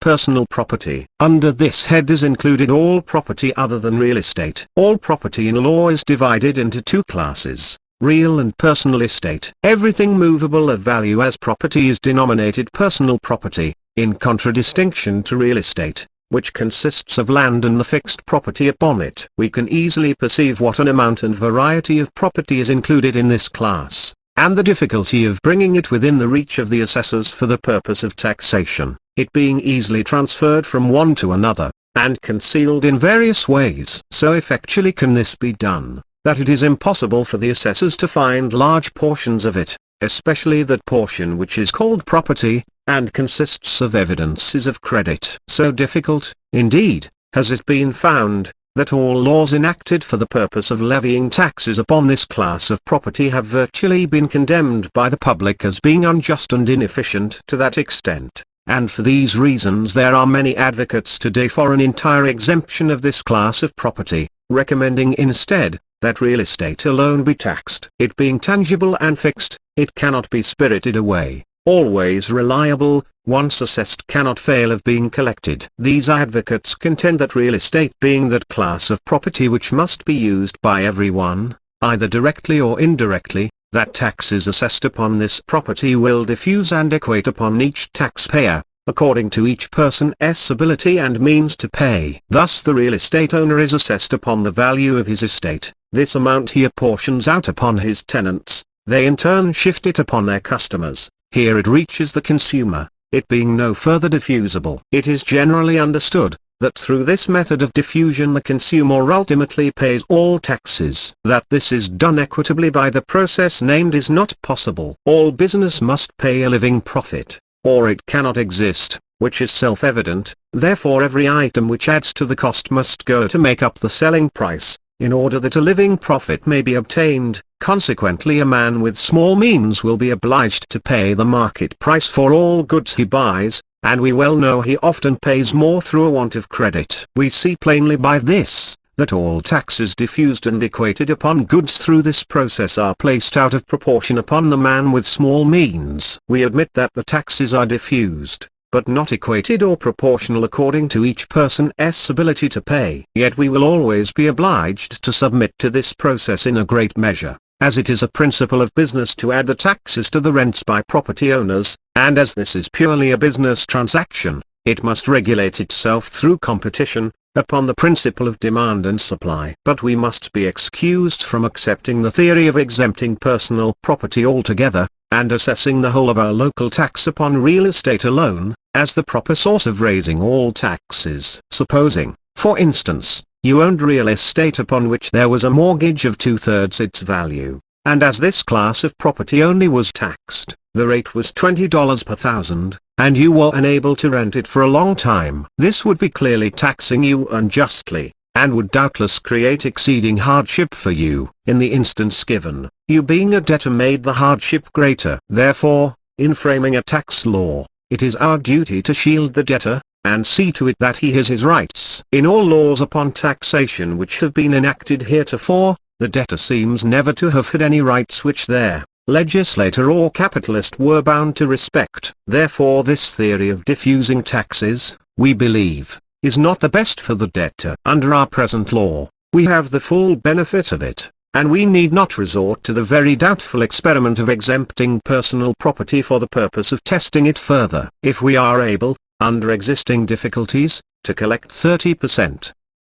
personal property. Under this head is included all property other than real estate. All property in law is divided into two classes: real and personal estate. Everything movable of value as property is denominated personal property, in contradistinction to real estate, which consists of land and the fixed property upon it. We can easily perceive what an amount and variety of property is included in this class, and the difficulty of bringing it within the reach of the assessors for the purpose of taxation, it being easily transferred from one to another, and concealed in various ways. So effectually can this be done, that it is impossible for the assessors to find large portions of it, especially that portion which is called property, and consists of evidences of credit. So difficult, indeed, has it been found, that all laws enacted for the purpose of levying taxes upon this class of property have virtually been condemned by the public as being unjust and inefficient to that extent, and for these reasons there are many advocates today for an entire exemption of this class of property, recommending instead, that real estate alone be taxed. It being tangible and fixed, it cannot be spirited away, always reliable, once assessed cannot fail of being collected. These advocates contend that real estate being that class of property which must be used by everyone, either directly or indirectly, that taxes assessed upon this property will diffuse and equate upon each taxpayer, according to each person's ability and means to pay. Thus the real estate owner is assessed upon the value of his estate. This amount he apportions out upon his tenants, they in turn shift it upon their customers. Here it reaches the consumer, it being no further diffusible. It is generally understood, that through this method of diffusion the consumer ultimately pays all taxes. That this is done equitably by the process named is not possible. All business must pay a living profit, or it cannot exist, which is self-evident. Therefore every item which adds to the cost must go to make up the selling price, in order that a living profit may be obtained. Consequently a man with small means will be obliged to pay the market price for all goods he buys, and we well know he often pays more through a want of credit. We see plainly by this, that all taxes diffused and equated upon goods through this process are placed out of proportion upon the man with small means. We admit that the taxes are diffused, but not equated or proportional according to each person's ability to pay. Yet we will always be obliged to submit to this process in a great measure, as it is a principle of business to add the taxes to the rents by property owners, and as this is purely a business transaction, it must regulate itself through competition, upon the principle of demand and supply. But we must be excused from accepting the theory of exempting personal property altogether, and assessing the whole of our local tax upon real estate alone, as the proper source of raising all taxes. Supposing, for instance, you owned real estate upon which there was a mortgage of 2/3 its value, and as this class of property only was taxed, the rate was $20 per thousand, and you were unable to rent it for a long time. This would be clearly taxing you unjustly, and would doubtless create exceeding hardship for you. In the instance given, you being a debtor made the hardship greater. Therefore, in framing a tax law, it is our duty to shield the debtor, and see to it that he has his rights. In all laws upon taxation which have been enacted heretofore, the debtor seems never to have had any rights which their legislator or capitalist were bound to respect. Therefore this theory of diffusing taxes, we believe, is not the best for the debtor. Under our present law, we have the full benefit of it, and we need not resort to the very doubtful experiment of exempting personal property for the purpose of testing it further. If we are able, under existing difficulties, to collect 30%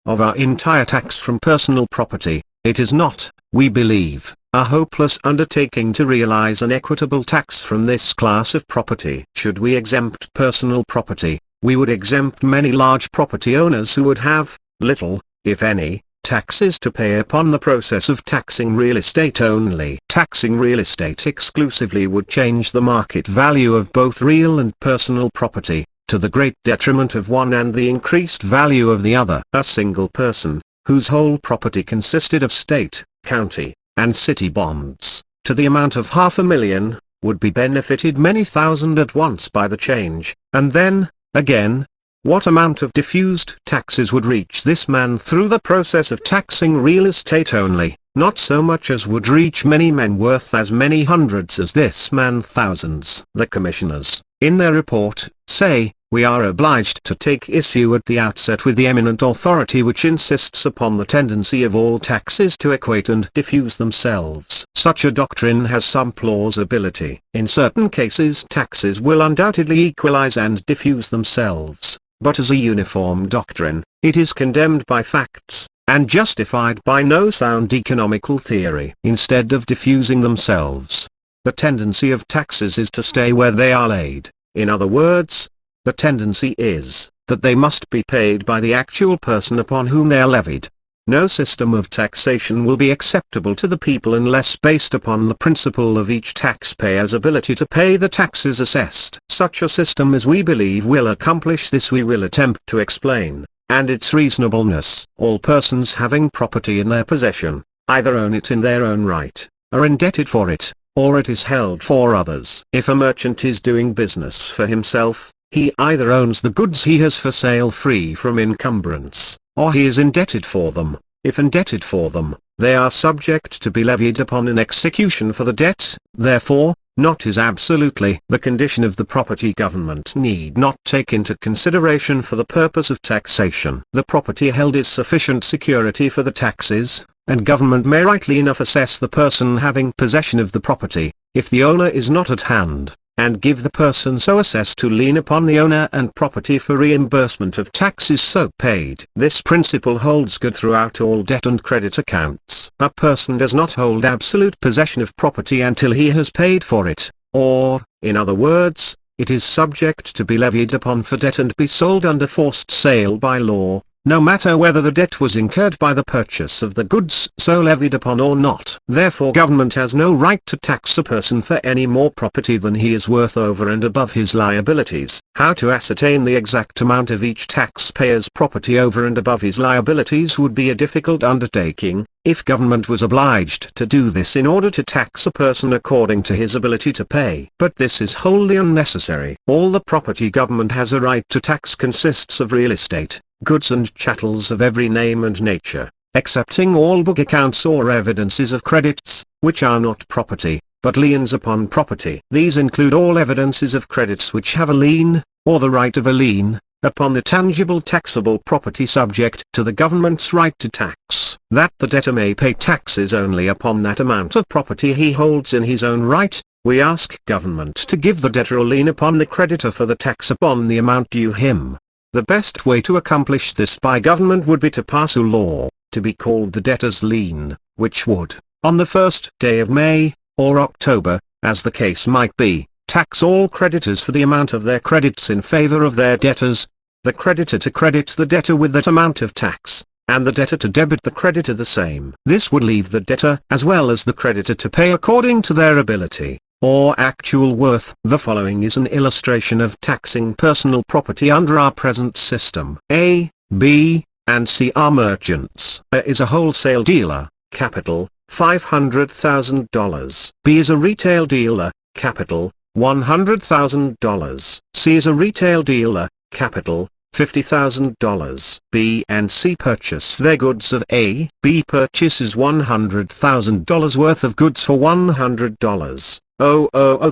of our entire tax from personal property, it is not, we believe, a hopeless undertaking to realize an equitable tax from this class of property. Should we exempt personal property, we would exempt many large property owners who would have little, if any, taxes to pay upon the process of taxing real estate only. Taxing real estate exclusively would change the market value of both real and personal property, to the great detriment of one and the increased value of the other. A single person, whose whole property consisted of state, county, and city bonds, to the amount of $500,000, would be benefited many thousand at once by the change. And then, again, what amount of diffused taxes would reach this man through the process of taxing real estate only? Not so much as would reach many men worth as many hundreds as this man thousands. The commissioners, in their report, say, we are obliged to take issue at the outset with the eminent authority which insists upon the tendency of all taxes to equate and diffuse themselves. Such a doctrine has some plausibility. In certain cases taxes will undoubtedly equalize and diffuse themselves, but as a uniform doctrine, it is condemned by facts, and justified by no sound economical theory. Instead of diffusing themselves, the tendency of taxes is to stay where they are laid. In other words, the tendency is that they must be paid by the actual person upon whom they are levied. No system of taxation will be acceptable to the people unless based upon the principle of each taxpayer's ability to pay the taxes assessed. Such a system as we believe will accomplish this we will attempt to explain, and its reasonableness. All persons having property in their possession, either own it in their own right, are indebted for it, or it is held for others. If a merchant is doing business for himself, he either owns the goods he has for sale free from encumbrance, or he is indebted for them. If indebted for them, they are subject to be levied upon an execution for the debt. Therefore, not is absolutely the condition of the property government need not take into consideration for the purpose of taxation. The property held is sufficient security for the taxes, and government may rightly enough assess the person having possession of the property, if the owner is not at hand, and give the person so assessed to lien upon the owner and property for reimbursement of taxes so paid. This principle holds good throughout all debt and credit accounts. A person does not hold absolute possession of property until he has paid for it, or, in other words, it is subject to be levied upon for debt and be sold under forced sale by law, no matter whether the debt was incurred by the purchase of the goods so levied upon or not. Therefore government has no right to tax a person for any more property than he is worth over and above his liabilities. How to ascertain the exact amount of each taxpayer's property over and above his liabilities would be a difficult undertaking, if government was obliged to do this in order to tax a person according to his ability to pay. But this is wholly unnecessary. All the property government has a right to tax consists of real estate, goods and chattels of every name and nature, excepting all book accounts or evidences of credits, which are not property, but liens upon property. These include all evidences of credits which have a lien, or the right of a lien, upon the tangible taxable property subject to the government's right to tax. That the debtor may pay taxes only upon that amount of property he holds in his own right, we ask government to give the debtor a lien upon the creditor for the tax upon the amount due him. The best way to accomplish this by government would be to pass a law, to be called the debtor's lien, which would, on the first day of May, or October, as the case might be, tax all creditors for the amount of their credits in favor of their debtors, the creditor to credit the debtor with that amount of tax, and the debtor to debit the creditor the same. This would leave the debtor as well as the creditor to pay according to their ability, or actual worth. The following is an illustration of taxing personal property under our present system. A, B, and C are merchants. A is a wholesale dealer, capital, $500,000. B is a retail dealer, capital, $100,000. C is a retail dealer, capital, $50,000. B and C purchase their goods of A. B purchases $100,000 worth of goods for $100.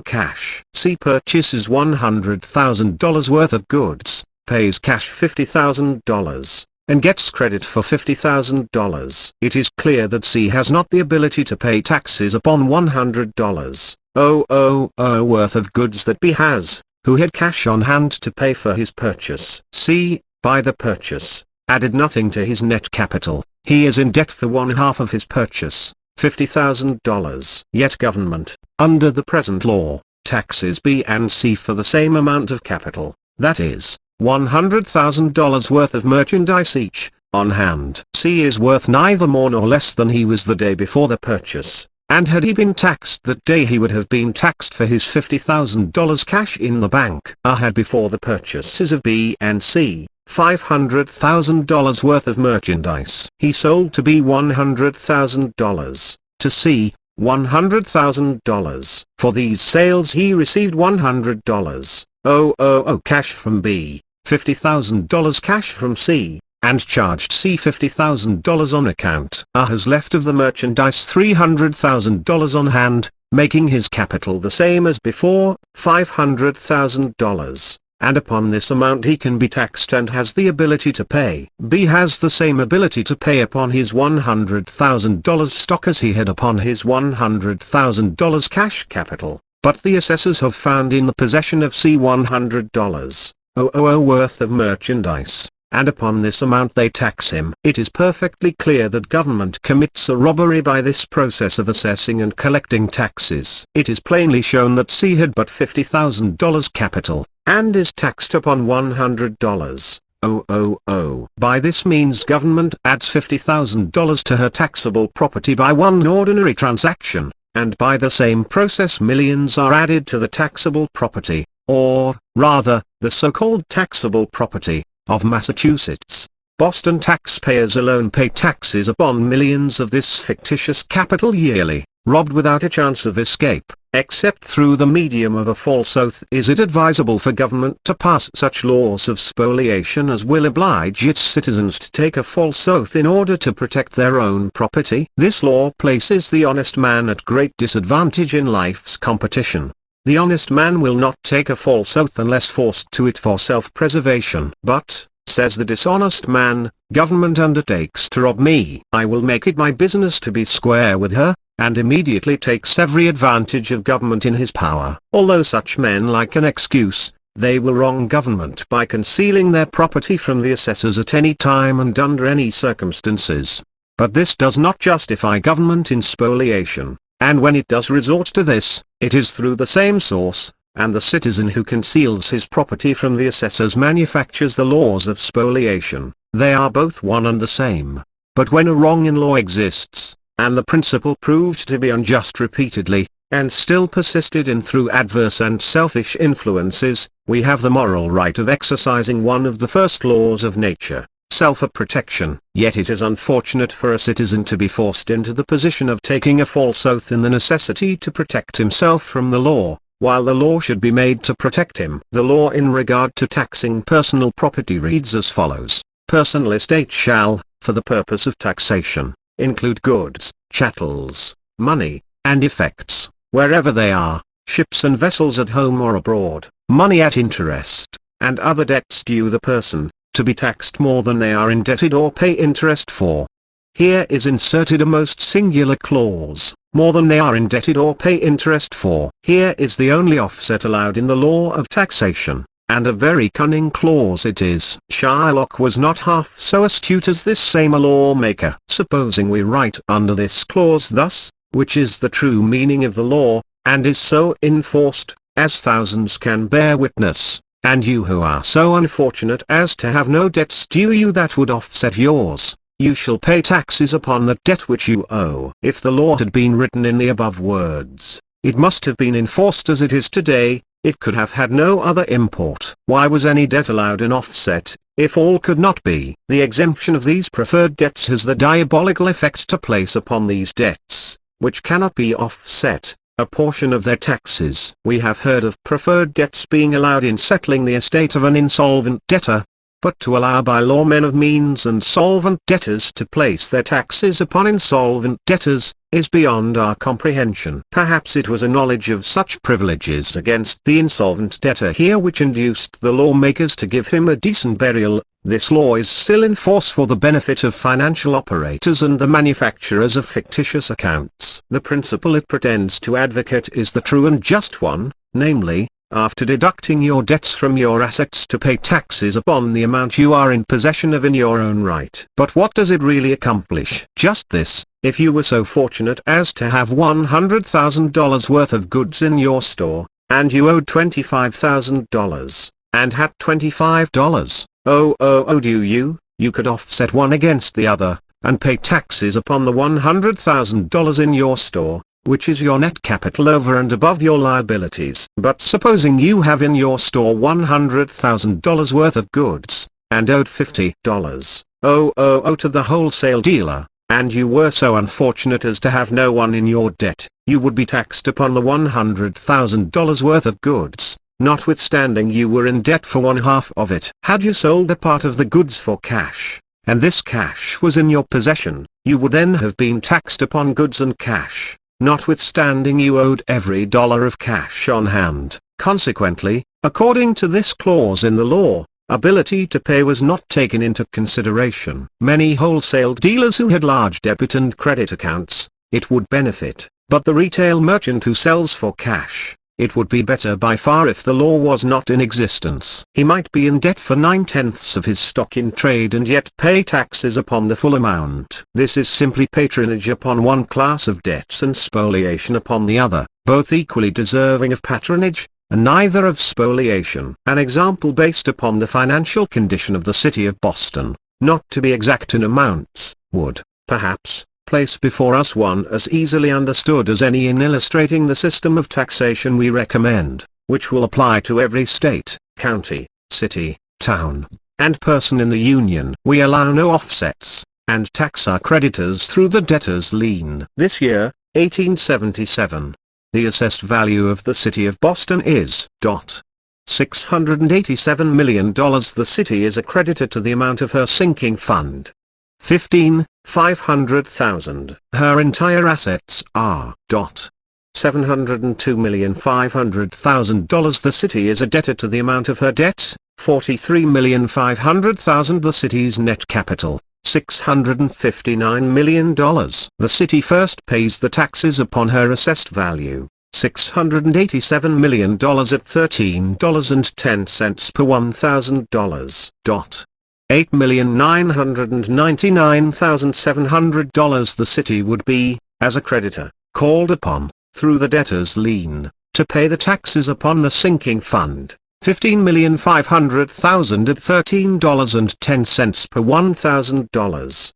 Cash. C purchases $100,000 worth of goods, pays cash $50,000, and gets credit for $50,000. It is clear that C has not the ability to pay taxes upon $100 worth of goods that B has, who had cash on hand to pay for his purchase. C, by the purchase, added nothing to his net capital. He is in debt for one half of his purchase, $50,000. Yet government, under the present law, taxes B and C for the same amount of capital, that is, $100,000 worth of merchandise each, on hand. C is worth neither more nor less than he was the day before the purchase, and had he been taxed that day he would have been taxed for his $50,000 cash in the bank. A had before the purchases of B and C, $500,000 worth of merchandise. He sold to B $100,000, to C, $100,000. For these sales he received $100 cash from B, $50,000 cash from C, and charged C $50,000 on account. A has left of the merchandise $300,000 on hand, making his capital the same as before, $500,000. and upon this amount he can be taxed and has the ability to pay. B has the same ability to pay upon his $100,000 stock as he had upon his $100,000 cash capital, but the assessors have found in the possession of C $100,000 worth of merchandise, and upon this amount they tax him. It is perfectly clear that government commits a robbery by this process of assessing and collecting taxes. It is plainly shown that C had but $50,000 capital, and is taxed upon $100,000. By this means government adds $50,000 to her taxable property by one ordinary transaction, and by the same process millions are added to the taxable property, or, rather, the so-called taxable property, of Massachusetts. Boston taxpayers alone pay taxes upon millions of this fictitious capital yearly, robbed without a chance of escape, except through the medium of a false oath. Is it advisable for government to pass such laws of spoliation as will oblige its citizens to take a false oath in order to protect their own property? This law places the honest man at great disadvantage in life's competition. The honest man will not take a false oath unless forced to it for self-preservation. But, says the dishonest man, government undertakes to rob me. I will make it my business to be square with her, and immediately takes every advantage of government in his power. Although such men like an excuse, they will wrong government by concealing their property from the assessors at any time and under any circumstances. But this does not justify government in spoliation. And when it does resort to this, it is through the same source, and the citizen who conceals his property from the assessors manufactures the laws of spoliation. They are both one and the same. But when a wrong in law exists, and the principle proved to be unjust repeatedly, and still persisted in through adverse and selfish influences, we have the moral right of exercising one of the first laws of nature, self-protection. Yet it is unfortunate for a citizen to be forced into the position of taking a false oath in the necessity to protect himself from the law, while the law should be made to protect him. The law in regard to taxing personal property reads as follows: Personal estate shall, for the purpose of taxation, include goods, chattels, money, and effects, wherever they are, ships and vessels at home or abroad, money at interest, and other debts due the person, to be taxed more than they are indebted or pay interest for. Here is inserted a most singular clause, more than they are indebted or pay interest for. Here is the only offset allowed in the law of taxation, and a very cunning clause it is. Shylock was not half so astute as this same lawmaker. Supposing we write under this clause thus, which is the true meaning of the law, and is so enforced, as thousands can bear witness, and you who are so unfortunate as to have no debts due you that would offset yours, you shall pay taxes upon the debt which you owe. If the law had been written in the above words, it must have been enforced as it is today. It could have had no other import. Why was any debt allowed an offset, if all could not be? The exemption of these preferred debts has the diabolical effect to place upon these debts, which cannot be offset, a portion of their taxes. We have heard of preferred debts being allowed in settling the estate of an insolvent debtor, but to allow by law men of means and solvent debtors to place their taxes upon insolvent debtors, is beyond our comprehension. Perhaps it was a knowledge of such privileges against the insolvent debtor here which induced the lawmakers to give him a decent burial. This law is still in force for the benefit of financial operators and the manufacturers of fictitious accounts. The principle it pretends to advocate is the true and just one, namely, after deducting your debts from your assets to pay taxes upon the amount you are in possession of in your own right. But what does it really accomplish? Just this: if you were so fortunate as to have $100,000 worth of goods in your store, and you owed $25,000, and had $25 due you could offset one against the other, and pay taxes upon the $100,000 in your store, which is your net capital over and above your liabilities. But supposing you have in your store $100,000 worth of goods, and owed $50 to the wholesale dealer, and you were so unfortunate as to have no one in your debt, you would be taxed upon the $100,000 worth of goods, notwithstanding you were in debt for one half of it. Had you sold a part of the goods for cash, and this cash was in your possession, you would then have been taxed upon goods and cash, notwithstanding you owed every dollar of cash on hand. Consequently, According to this clause in the law, ability to pay was not taken into consideration. Many wholesale dealers who had large debit and credit accounts, it would benefit, but the retail merchant who sells for cash, it would be better by far if the law was not in existence. He might be in debt for 9/10 of his stock in trade and yet pay taxes upon the full amount. This is simply patronage upon one class of debts and spoliation upon the other, both equally deserving of patronage, and neither of spoliation. An example based upon the financial condition of the city of Boston, not to be exact in amounts, would, perhaps, place before us one as easily understood as any in illustrating the system of taxation we recommend, which will apply to every state, county, city, town, and person in the Union. We allow no offsets, and tax our creditors through the debtors' lien. This year, 1877, the assessed value of the city of Boston is $687 million. The city is a creditor to the amount of her sinking fund, $500,000. Her entire assets are $702,500,000. The city is a debtor to the amount of her debt, $43,500,000. The city's net capital, $659 million. The city first pays the taxes upon her assessed value, $687 million at $13.10 per $1,000. $8,999,700. The city would be, as a creditor, called upon, through the debtor's lien, to pay the taxes upon the sinking fund, $15,500,000 at $13.10 per $1,000.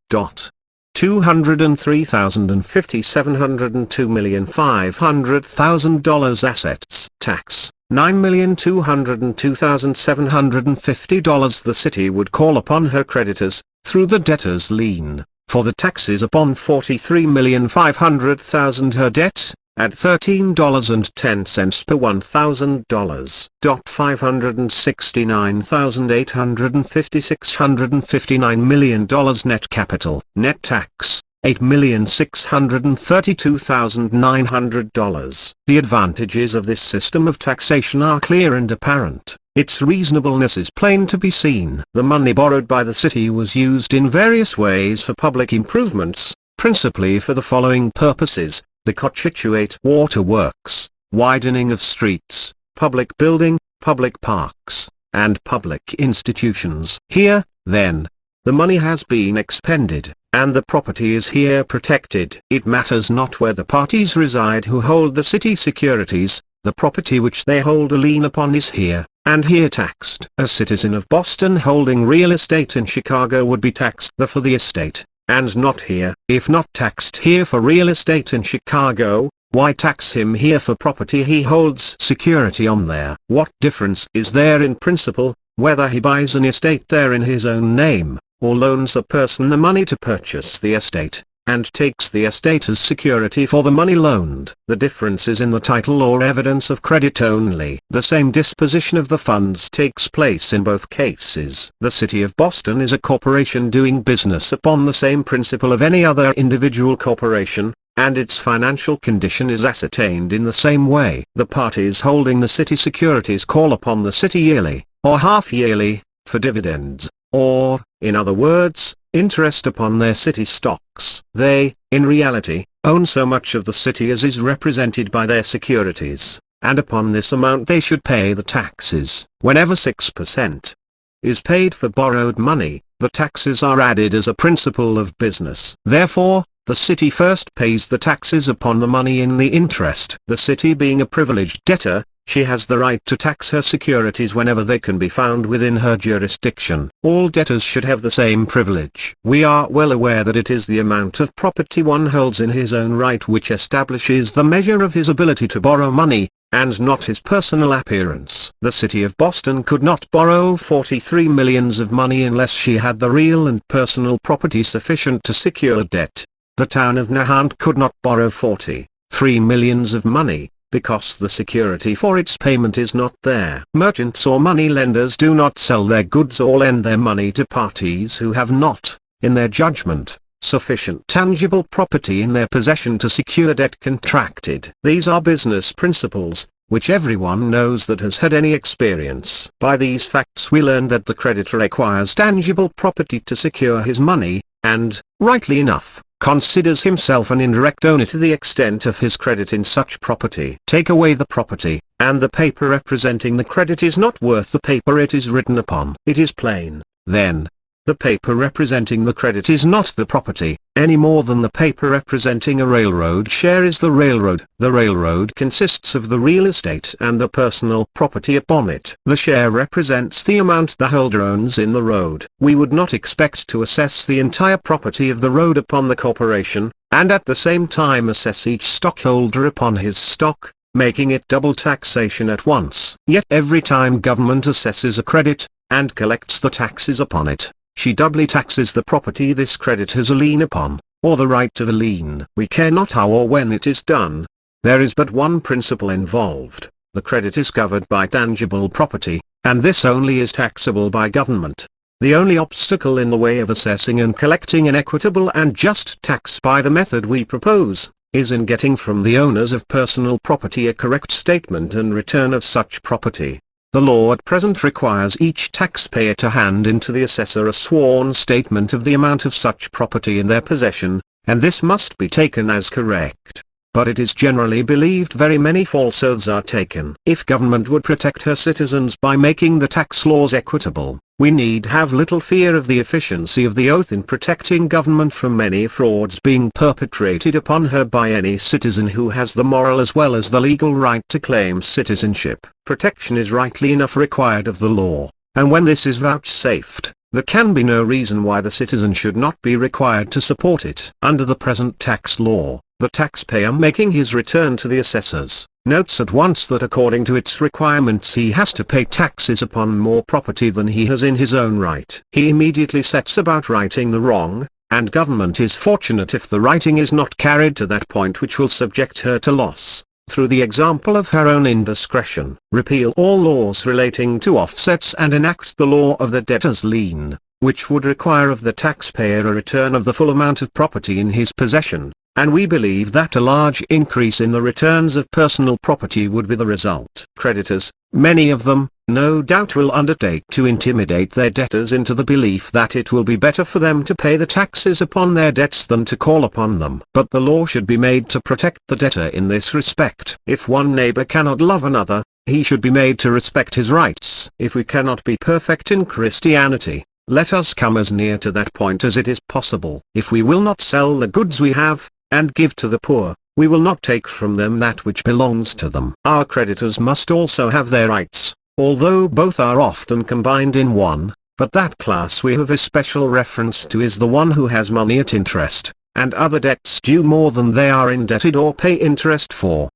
$203,050,702,500,000 assets. Tax, $9,202,750. The city would call upon her creditors, through the debtor's lien, for the taxes upon $43,500,000 her debt, at $13.10 per $1,000. $569,850,659 million. Net capital. Net tax, $8,632,900. The advantages of this system of taxation are clear and apparent. Its reasonableness is plain to be seen. The money borrowed by the city was used in various ways for public improvements, principally for the following purposes: the Cochituate Water Works, widening of streets, public building, public parks, and public institutions. Here, then, the money has been expended, and the property is here protected. It matters not where the parties reside who hold the city securities, the property which they hold a lien upon is here, and here taxed. A citizen of Boston holding real estate in Chicago would be taxed there for the estate, and not here. If not taxed here for real estate in Chicago, why tax him here for property he holds security on there? What difference is there in principle, whether he buys an estate there in his own name, or loans a person the money to purchase the estate, and takes the estate as security for the money loaned? The difference is in the title or evidence of credit only. The same disposition of the funds takes place in both cases. The city of Boston is a corporation doing business upon the same principle of any other individual corporation, and its financial condition is ascertained in the same way. The parties holding the city securities call upon the city yearly, or half-yearly, for dividends, or, in other words, interest upon their city stocks. They, in reality, own so much of the city as is represented by their securities, and upon this amount they should pay the taxes. Whenever 6% is paid for borrowed money, the taxes are added as a principle of business. Therefore, the city first pays the taxes upon the money in the interest. The city being a privileged debtor, she has the right to tax her securities whenever they can be found within her jurisdiction. All debtors should have the same privilege. We are well aware that it is the amount of property one holds in his own right which establishes the measure of his ability to borrow money, and not his personal appearance. The city of Boston could not borrow 43 millions of money unless she had the real and personal property sufficient to secure debt. The town of Nahant could not borrow 43 millions of money, because the security for its payment is not there. Merchants or money lenders do not sell their goods or lend their money to parties who have not, in their judgment, sufficient tangible property in their possession to secure debt contracted. These are business principles, which everyone knows that has had any experience. By these facts we learn that the creditor acquires tangible property to secure his money, and, rightly enough, considers himself an indirect owner to the extent of his credit in such property. Take away the property, and the paper representing the credit is not worth the paper it is written upon. It is plain, then, the paper representing the credit is not the property, any more than the paper representing a railroad share is the railroad. The railroad consists of the real estate and the personal property upon it. The share represents the amount the holder owns in the road. We would not expect to assess the entire property of the road upon the corporation, and at the same time assess each stockholder upon his stock, making it double taxation at once. Yet every time government assesses a credit, and collects the taxes upon it, she doubly taxes the property this credit has a lien upon, or the right to the lien. We care not how or when it is done. There is but one principle involved: the credit is covered by tangible property, and this only is taxable by government. The only obstacle in the way of assessing and collecting an equitable and just tax by the method we propose, is in getting from the owners of personal property a correct statement and return of such property. The law at present requires each taxpayer to hand in to the assessor a sworn statement of the amount of such property in their possession, and this must be taken as correct. But it is generally believed very many false oaths are taken. If government would protect her citizens by making the tax laws equitable, we need have little fear of the efficiency of the oath in protecting government from many frauds being perpetrated upon her by any citizen who has the moral as well as the legal right to claim citizenship. Protection is rightly enough required of the law, and when this is vouchsafed, there can be no reason why the citizen should not be required to support it. Under the present tax law, the taxpayer making his return to the assessors, notes at once that according to its requirements he has to pay taxes upon more property than he has in his own right. He immediately sets about righting the wrong, and government is fortunate if the righting is not carried to that point which will subject her to loss, through the example of her own indiscretion. Repeal all laws relating to offsets and enact the law of the debtor's lien, which would require of the taxpayer a return of the full amount of property in his possession, and we believe that a large increase in the returns of personal property would be the result. Creditors, many of them, no doubt will undertake to intimidate their debtors into the belief that it will be better for them to pay the taxes upon their debts than to call upon them. But the law should be made to protect the debtor in this respect. If one neighbor cannot love another, he should be made to respect his rights. If we cannot be perfect in Christianity, let us come as near to that point as it is possible. If we will not sell the goods we have, and give to the poor, we will not take from them that which belongs to them. Our creditors must also have their rights, although both are often combined in one, but that class we have especial reference to is the one who has money at interest, and other debts due more than they are indebted or pay interest for.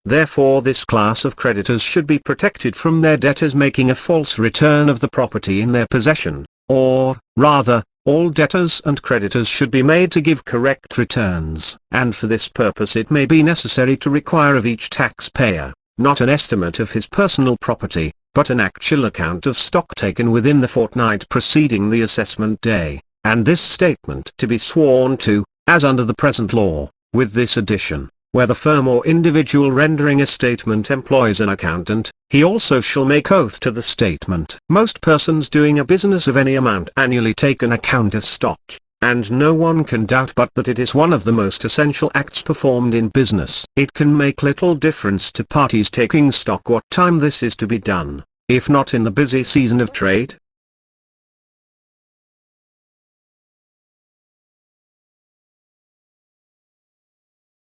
Therefore this class of creditors should be protected from their debtors making a false return of the property in their possession, or, rather, all debtors and creditors should be made to give correct returns. And for this purpose it may be necessary to require of each taxpayer, not an estimate of his personal property, but an actual account of stock taken within the fortnight preceding the assessment day, and this statement to be sworn to, as under the present law, with this addition: where the firm or individual rendering a statement employs an accountant, he also shall make oath to the statement. Most persons doing a business of any amount annually take an account of stock, and no one can doubt but that it is one of the most essential acts performed in business. It can make little difference to parties taking stock what time this is to be done, if not in the busy season of trade,